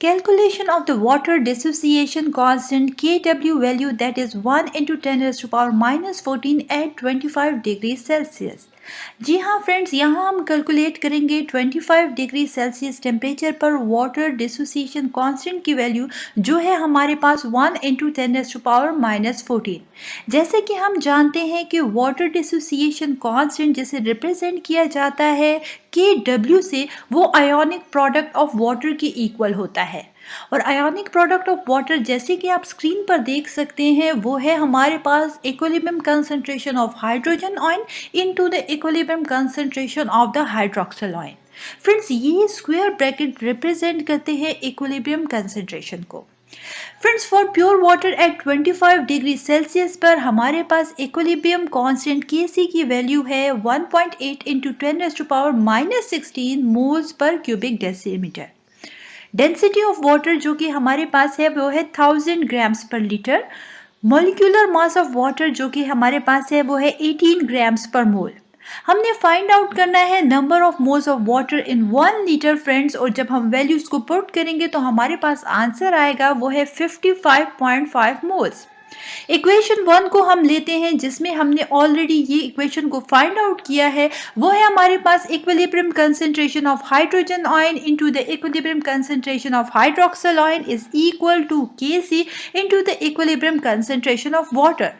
Calculation of the water dissociation constant Kw value, that is 1 into 10 raised to power minus 14 at 25 degrees Celsius. जी हाँ friends, यहाँ हम calculate करेंगे 25 degree celsius temperature पर water dissociation constant की value, जो है हमारे पास 1 into 10 raised to power minus 14। जैसे कि हम जानते हैं कि वाटर डिसोसिएशन कांस्टेंट जिसे रिप्रेजेंट किया जाता है Kw से, वो आयोनिक प्रोडक्ट ऑफ वाटर के इक्वल होता है। और आयोनिक प्रोडक्ट ऑफ वाटर जैसे कि आप स्क्रीन पर देख सकते हैं, वो है हमारे पास equilibrium concentration of hydrogen ion into the equilibrium concentration of the hydroxyl ion. Friends, ये स्क्वायर ब्रैकेट रिप्रेजेंट करते हैं इक्विलिब्रियम कंसंट्रेशन को। Friends, for pure water at 25 degree Celsius पर हमारे पास इक्विलिब्रियम कांस्टेंट Kc की वैल्यू है 1.8 into 10 raised to power minus 16 moles पर cubic decimetre. Density of water जो कि हमारे पास है वो है 1000 ग्राम्स पर litre. Molecular mass of water जो कि हमारे पास है वो है 18 ग्राम्स पर मोल। हमने फाइंड आउट करना है number of moles of water in 1 litre friends, और जब हम वैल्यूज को पुट करेंगे तो हमारे पास आंसर आएगा वो है 55.5 मोल्स। इक्वेशन 1 को हम लेते हैं जिसमें हमने ऑलरेडी ये इक्वेशन को फाइंड आउट किया है। वो है हमारे पास equilibrium concentration of hydrogen ion into the equilibrium concentration of hydroxyl ion is equal to Kc into the equilibrium concentration of water.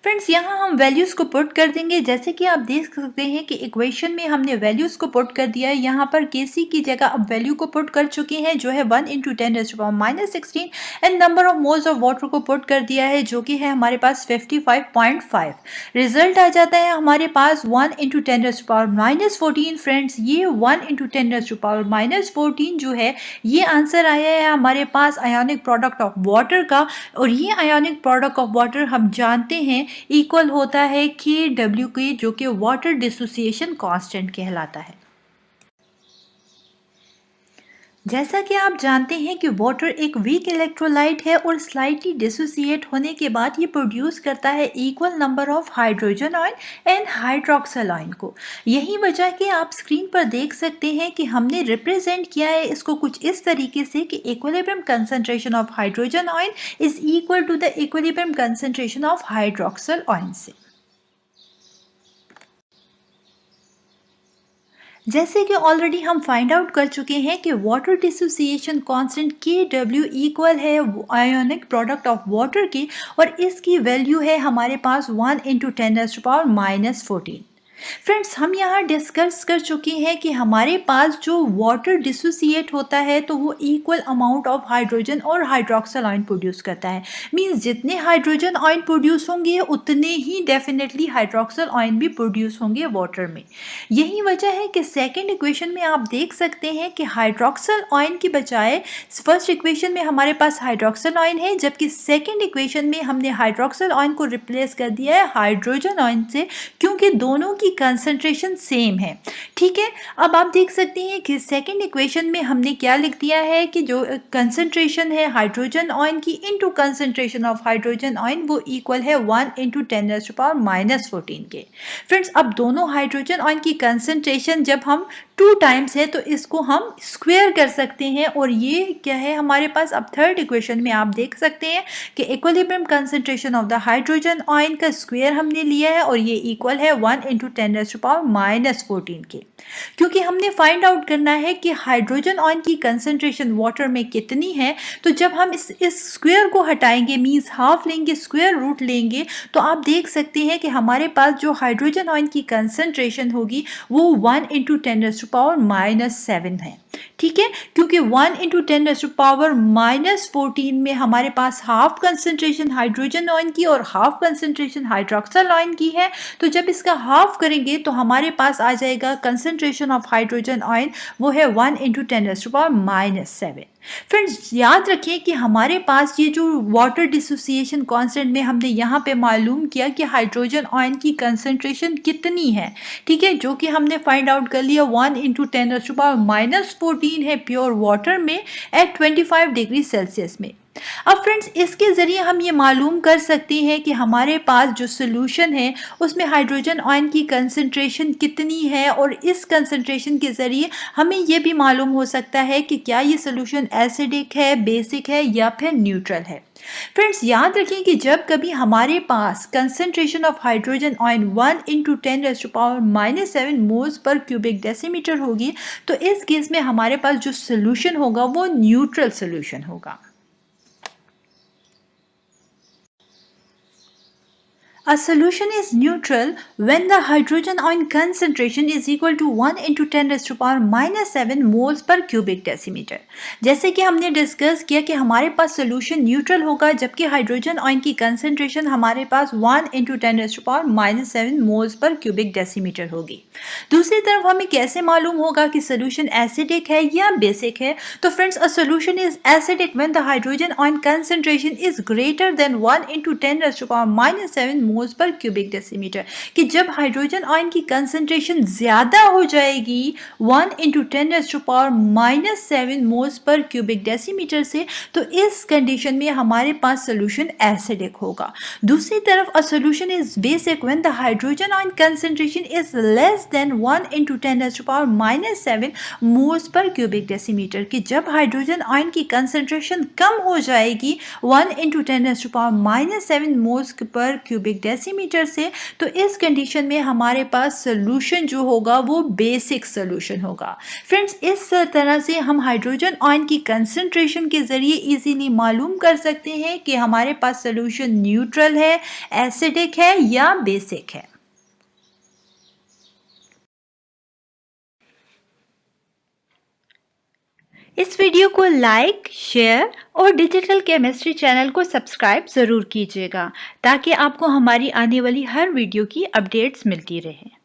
Friends, यहाँ हम वैल्यूज़ को पुट कर देंगे। जैसे कि आप देख सकते हैं कि इक्वेशन में हमने वैल्यूज़ को पुट कर दिया है। यहाँ पर Kc की जगह अब वैल्यू को पुट कर चुके हैं जो है 1 into 10 raised to power minus 16, and number of moles of water को पुट कर दिया है जो कि है हमारे पास 55.5। रिजल्ट आ जाता है हमारे पास 1 into 10 raised to power minus 14। Friends, ये 1 into 10 raised to power minus 14 जो है ये आंसर आया है हमारे पास आयोनिक प्रोडक्ट ऑफ वाटर का। और ये आयोनिक प्रोडक्ट ऑफ वाटर हम जानते हैं इक्वल होता है Kw के, जो कि वाटर डिसोसिएशन कांस्टेंट कहलाता है। जैसा कि आप जानते हैं कि वाटर एक वीक इलेक्ट्रोलाइट है और स्लाइटली डिसोसिएट होने के बाद ये प्रोड्यूस करता है equal number of hydrogen ion and hydroxyl ion को। यही वजह कि आप स्क्रीन पर देख सकते हैं कि हमने रिप्रेजेंट किया है इसको कुछ इस तरीके से कि equilibrium concentration of hydrogen ion is equal to the equilibrium concentration of hydroxyl ion से। जैसे कि ऑलरेडी हम फाइंड आउट कर चुके हैं कि water dissociation constant Kw equal है आयोनिक प्रोडक्ट ऑफ वाटर की, और इसकी वैल्यू है हमारे पास 1 into 10 raised to power minus 14। Friends, हम यहाँ डिस्कस कर चुके हैं कि हमारे पास जो वाटर डिसोसिएट होता है तो वो इक्वल अमाउंट ऑफ हाइड्रोजन और हाइड्रोक्सिल आयन प्रोड्यूस करता है। मींस जितने हाइड्रोजन आयन प्रोड्यूस होंगे उतने ही डेफिनेटली हाइड्रोक्सिल आयन भी प्रोड्यूस होंगे वाटर में। यही वजह है कि सेकेंड इक्वेशन में आप देख सकते हैं कि हाइड्रोक्सिल आयन की बजाय फर्स्ट इक्वेशन में हमारे पास हाइड्रोक्सिल आयन है, जबकि सेकेंड इक्वेशन में हमने हाइड्रोक्सिल आयन को रिप्लेस कर दिया है हाइड्रोजन आयन से, क्योंकि दोनों की कंसंट्रेशन सेम है। ठीक है, अब आप देख सकते हैं कि सेकंड इक्वेशन में हमने क्या लिख दिया है कि जो कंसंट्रेशन है हाइड्रोजन आयन की into concentration of hydrogen ion वो इक्वल है 1 into 10 raised to power minus 14 के। फ्रेंड्स, अब दोनों हाइड्रोजन आयन की कंसंट्रेशन जब हम 2 टाइम्स है तो इसको हम स्क्वायर कर सकते हैं, और ये क्या है हमारे पास अब थर्ड इक्वेशन में आप देख सकते हैं कि equilibrium concentration of the hydrogen ion का स्क्वायर हमने लिया है और ये इक्वल है 1 into 10 raised to power minus 14 के। क्योंकि हमने फाइंड आउट करना है कि हाइड्रोजन आयन की कंसंट्रेशन वाटर में कितनी है, तो जब हम इस स्क्वायर को हटाएंगे मींस हाफ लेंगे, स्क्वायर रूट लेंगे, तो आप देख सकते हैं कि हमारे पास जो हाइड्रोजन आयन की कंसंट्रेशन होगी वो 1 into 10 raised to power minus 7 है। ठीक है, क्योंकि 1 into 10 raised to power minus 14 में हमारे पास हाफ कंसंट्रेशन हाइड्रोजन आयन की और हाफ कंसंट्रेशन हाइड्रोक्सिल आयन की है, तो जब इसका हाफ करेंगे तो हमारे पास आ जाएगा कंसंट्रेशन ऑफ हाइड्रोजन आयन वो है 1 into 10 raised to power minus 7। Friends, याद रखिए कि हमारे पास ये जो वाटर डिसोसिएशन कांस्टेंट में हमने यहाँ पे मालूम किया कि हाइड्रोजन आयन की कंसंट्रेशन कितनी है, ठीक है, जो कि हमने फाइंड आउट कर लिया 1 into 10 raised to power minus 14 है प्योर वाटर में एट 25 डिग्री सेल्सियस में। अब फ्रेंड्स इसके ज़रिए हम ये मालूम कर सकते हैं कि हमारे पास जो सॉल्यूशन है उसमें हाइड्रोजन आयन की कंसंट्रेशन कितनी है, और इस कंसंट्रेशन के ज़रिए हमें ये भी मालूम हो सकता है कि क्या ये सॉल्यूशन एसिडिक है, बेसिक है या फिर न्यूट्रल है। फ्रेंड्स याद रखें कि जब कभी हमारे पास concentration of hydrogen ion 1 × 10⁻⁻⁷ moles पर क्यूबिक डेसीमीटर होगी, तो इस केस में हमारे पास जो सॉल्यूशन होगा वो न्यूट्रल सॉल्यूशन होगा। A solution is neutral when the hydrogen ion concentration is equal to 1 × 10⁻⁷ moles per cubic decimeter। जैसे कि हमने डिस्कस किया कि हमारे पास सॉल्यूशन न्यूट्रल होगा जबकि हाइड्रोजन आयन की कंसंट्रेशन हमारे पास 1 × 10⁻⁷ मोल्स पर क्यूबिक डेसीमीटर होगी। दूसरी तरफ हमें कैसे मालूम होगा कि सॉल्यूशन एसिडिक है या बेसिक है? तो friends a solution is acidic when the hydrogen ion concentration is greater than 1 × 10⁻⁷ moles पर क्यूबिक डेसीमीटर, कि जब हाइड्रोजन आयन की कंसंट्रेशन ज्यादा हो जाएगी 1 × 10⁻⁷ मोल्स पर क्यूबिक डेसीमीटर से, तो इस कंडीशन में हमारे पास सॉल्यूशन एसिडिक होगा। दूसरी तरफ a solution is basic when the hydrogen ion concentration is less than 1 × 10⁻⁷ moles पर क्यूबिक डेसीमीटर, कि जब हाइड्रोजन आयन की कंसंट्रेशन कम हो जाएगी 1 × 10⁻⁷ मोल्स पर क्यूबिक डेसीमीटर से, तो इस कंडीशन में हमारे पास सॉल्यूशन जो होगा वो बेसिक सॉल्यूशन होगा। फ्रेंड्स इस तरह से हम हाइड्रोजन आयन की कंसंट्रेशन के जरिए इजीली मालूम कर सकते हैं कि हमारे पास सॉल्यूशन न्यूट्रल है, एसिडिक है या बेसिक है। इस वीडियो को लाइक, शेयर और डिजिटल केमिस्ट्री चैनल को सब्सक्राइब ज़रूर कीजिएगा ताकि आपको हमारी आने वाली हर वीडियो की अपडेट्स मिलती रहें।